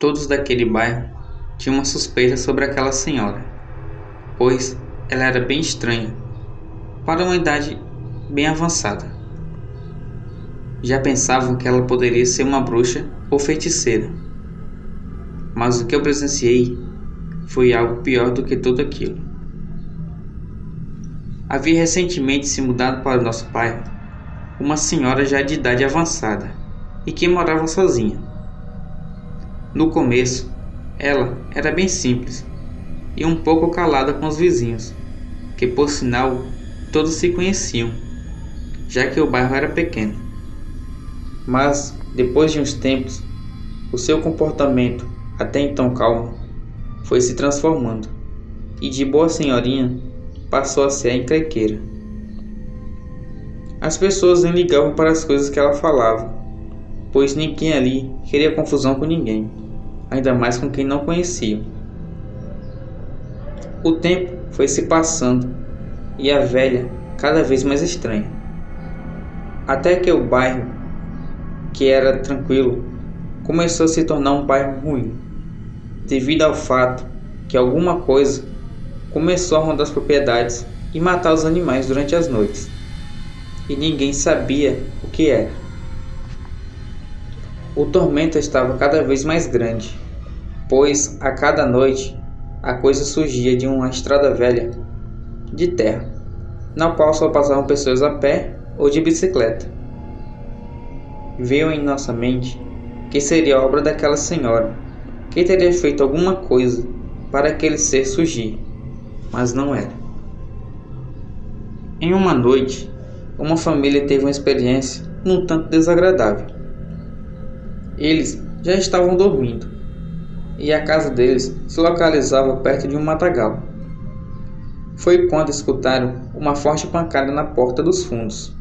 Todos daquele bairro tinham uma suspeita sobre aquela senhora, pois ela era bem estranha, para uma idade bem avançada. Já pensavam que ela poderia ser uma bruxa ou feiticeira, mas o que eu presenciei foi algo pior do que tudo aquilo. Havia recentemente se mudado para o nosso bairro uma senhora já de idade avançada e que morava sozinha. No começo, ela era bem simples e um pouco calada com os vizinhos, que por sinal todos se conheciam, já que o bairro era pequeno. Mas, depois de uns tempos, o seu comportamento, até então calmo, foi se transformando, e de boa senhorinha passou a ser a encrenqueira. As pessoas nem ligavam para as coisas que ela falava, pois ninguém ali queria confusão com ninguém, ainda mais com quem não conhecia. O tempo foi se passando e a velha cada vez mais estranha, até que o bairro, que era tranquilo, começou a se tornar um bairro ruim, devido ao fato que alguma coisa começou a rondar as propriedades e matar os animais durante as noites, e ninguém sabia o que era. O tormento estava cada vez mais grande, pois a cada noite a coisa surgia de uma estrada velha de terra, na qual só passavam pessoas a pé ou de bicicleta. Veio em nossa mente que seria obra daquela senhora, que teria feito alguma coisa para aquele ser surgir, mas não era. Em uma noite, uma família teve uma experiência um tanto desagradável. Eles já estavam dormindo, e a casa deles se localizava perto de um matagal. Foi quando escutaram uma forte pancada na porta dos fundos.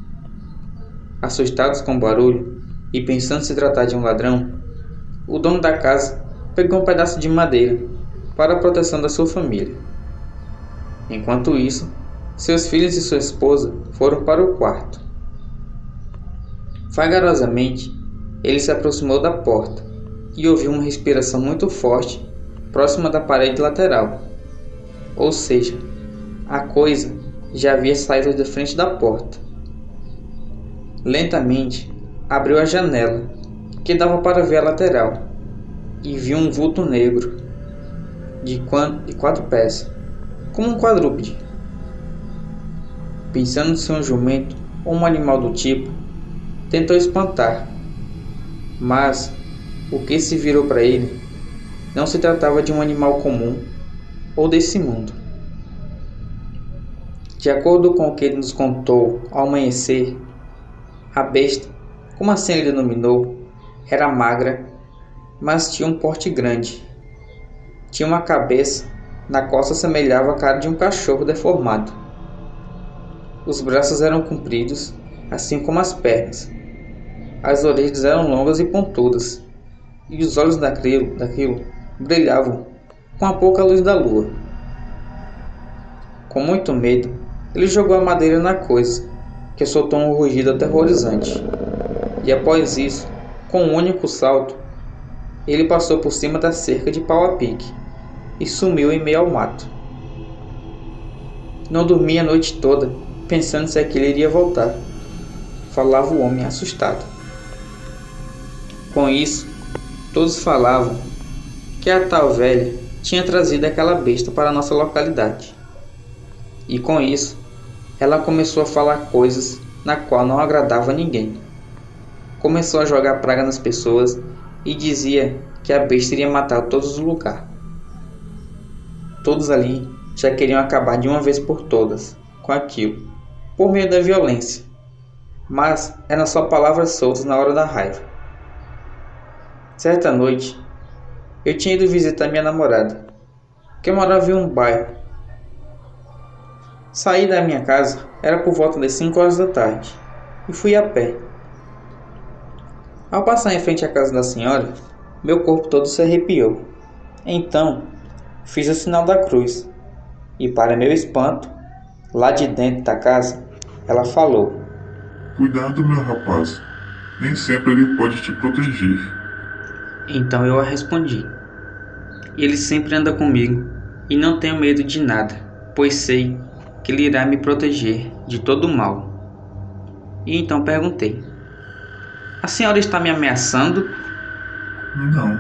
Assustados com o barulho e pensando se tratar de um ladrão, o dono da casa pegou um pedaço de madeira para a proteção da sua família. Enquanto isso, seus filhos e sua esposa foram para o quarto. Vagarosamente, ele se aproximou da porta e ouviu uma respiração muito forte próxima da parede lateral. Ou seja, a coisa já havia saído da frente da porta. Lentamente, abriu a janela, que dava para ver a lateral, e viu um vulto negro, de 4 pés, como um quadrúpede. Pensando ser um jumento ou um animal do tipo, tentou espantar, mas o que se virou para ele não se tratava de um animal comum ou desse mundo. De acordo com o que ele nos contou ao amanhecer, a besta, como assim ele denominou, era magra, mas tinha um porte grande. Tinha uma cabeça na qual se assemelhava a cara de um cachorro deformado. Os braços eram compridos, assim como as pernas. As orelhas eram longas e pontudas, e os olhos daquilo brilhavam com a pouca luz da lua. Com muito medo, ele jogou a madeira na coisa, que soltou um rugido aterrorizante. E após isso, com um único salto, ele passou por cima da cerca de pau a pique e sumiu em meio ao mato. Não dormia a noite toda, pensando se aquilo iria voltar, falava o homem assustado. Com isso, todos falavam que a tal velha tinha trazido aquela besta para a nossa localidade. E com isso, ela começou a falar coisas na qual não agradava a ninguém. Começou a jogar praga nas pessoas e dizia que a besta iria matar todos do lugar. Todos ali já queriam acabar de uma vez por todas com aquilo, por meio da violência, mas eram só palavras soltas na hora da raiva. Certa noite, eu tinha ido visitar minha namorada, que morava em um bairro. Saí da minha casa, era por volta das 5 horas da tarde, e fui a pé. Ao passar em frente à casa da senhora, meu corpo todo se arrepiou. Então, fiz o sinal da cruz, e para meu espanto, lá de dentro da casa, ela falou: Cuidado, meu rapaz. Nem sempre ele pode te proteger. Então eu a respondi: Ele sempre anda comigo e não tenho medo de nada, pois sei que ele irá me proteger de todo o mal. E então perguntei: A senhora está me ameaçando? Não,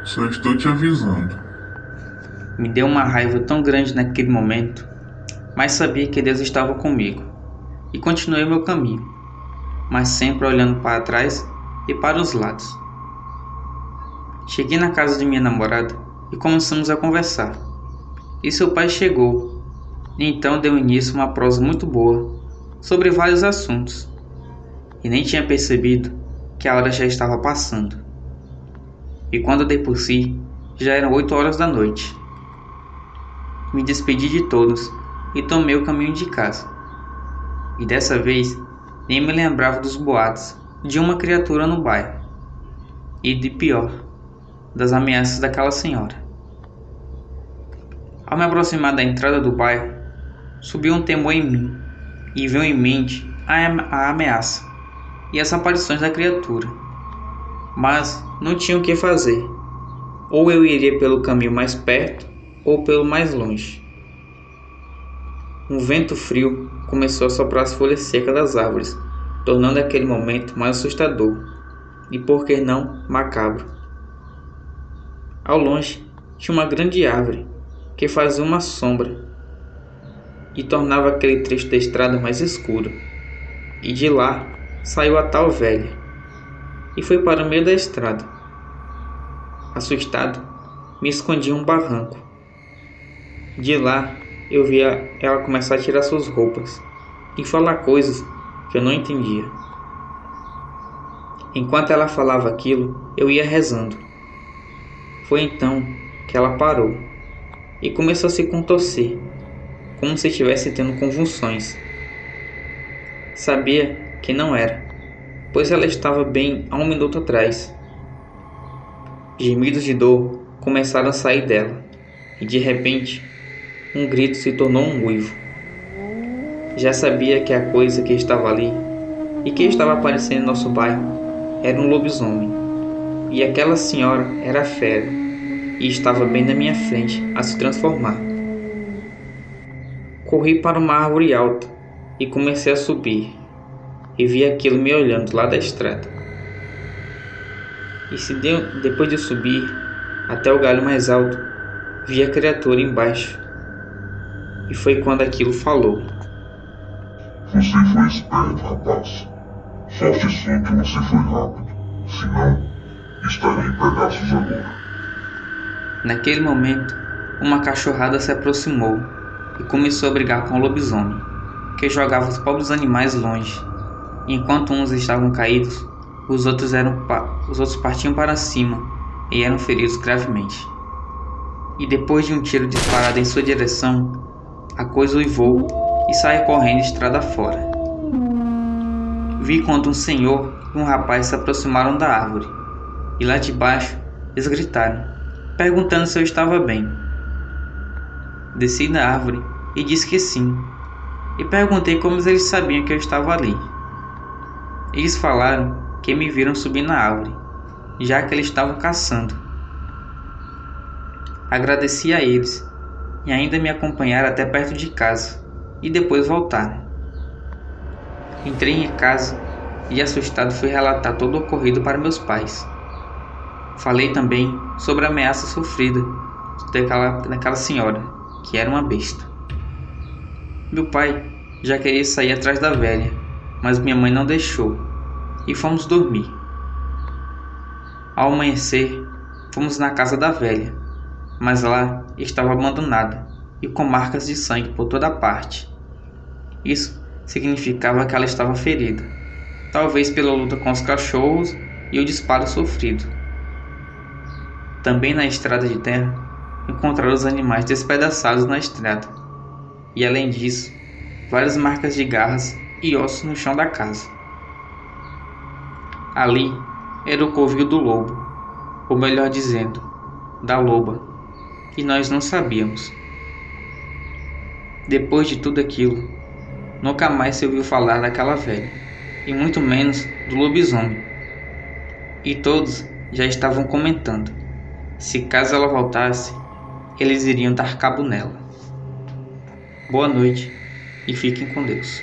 só estou te avisando. Me deu uma raiva tão grande naquele momento, mas sabia que Deus estava comigo e continuei meu caminho, mas sempre olhando para trás e para os lados. Cheguei na casa de minha namorada e começamos a conversar. E seu pai chegou, e então deu início a uma prosa muito boa sobre vários assuntos, e nem tinha percebido que a hora já estava passando. E quando dei por si, já eram 8 horas da noite. Me despedi de todos e tomei o caminho de casa. E dessa vez nem me lembrava dos boatos de uma criatura no bairro, e de pior, das ameaças daquela senhora. Ao me aproximar da entrada do bairro, subiu um temor em mim e veio em mente a ameaça e as aparições da criatura. Mas não tinha o que fazer. Ou eu iria pelo caminho mais perto ou pelo mais longe. Um vento frio começou a soprar as folhas secas das árvores, tornando aquele momento mais assustador e, por que não, macabro. Ao longe tinha uma grande árvore que fazia uma sombra e tornava aquele trecho da estrada mais escuro. E de lá saiu a tal velha e foi para o meio da estrada. Assustado, me escondi em um barranco. De lá eu via ela começar a tirar suas roupas e falar coisas que eu não entendia. Enquanto ela falava aquilo, eu ia rezando. Foi então que ela parou e começou a se contorcer, como se estivesse tendo convulsões. Sabia que não era, pois ela estava bem há um minuto atrás. Gemidos de dor começaram a sair dela, e de repente, um grito se tornou um uivo. Já sabia que a coisa que estava ali e que estava aparecendo em nosso bairro era um lobisomem, e aquela senhora era fera e estava bem na minha frente a se transformar. Corri para uma árvore alta e comecei a subir, e vi aquilo me olhando lá da estrada. E depois de subir até o galho mais alto, vi a criatura embaixo. E foi quando aquilo falou. Você foi esperto, rapaz. Sorte sua que você foi rápido. Senão, estaria em pedaços agora. Naquele momento, uma cachorrada se aproximou e começou a brigar com o lobisomem, que jogava os pobres animais longe. E enquanto uns estavam caídos, os outros partiam para cima e eram feridos gravemente. E depois de um tiro disparado em sua direção, a coisa uivou e saiu correndo estrada fora. Vi quando um senhor e um rapaz se aproximaram da árvore, e lá de baixo eles gritaram, perguntando se eu estava bem. Desci da árvore e disse que sim, e perguntei como eles sabiam que eu estava ali. Eles falaram que me viram subir na árvore, já que eles estavam caçando. Agradeci a eles e ainda me acompanharam até perto de casa e depois voltaram. Entrei em casa e, assustado, fui relatar todo o ocorrido para meus pais. Falei também sobre a ameaça sofrida daquela senhora, que era uma besta. Meu pai já queria sair atrás da velha, mas minha mãe não deixou e fomos dormir. Ao amanhecer, fomos na casa da velha, mas lá estava abandonada e com marcas de sangue por toda parte. Isso significava que ela estava ferida, talvez pela luta com os cachorros e o disparo sofrido. Também na estrada de terra, encontraram os animais despedaçados na estrada, e além disso, várias marcas de garras e ossos no chão da casa. Ali era o covil do lobo, ou melhor dizendo, da loba, e nós não sabíamos. Depois de tudo aquilo, nunca mais se ouviu falar daquela velha, e muito menos do lobisomem. E todos já estavam comentando se caso ela voltasse, eles iriam dar cabo nela. Boa noite e fiquem com Deus.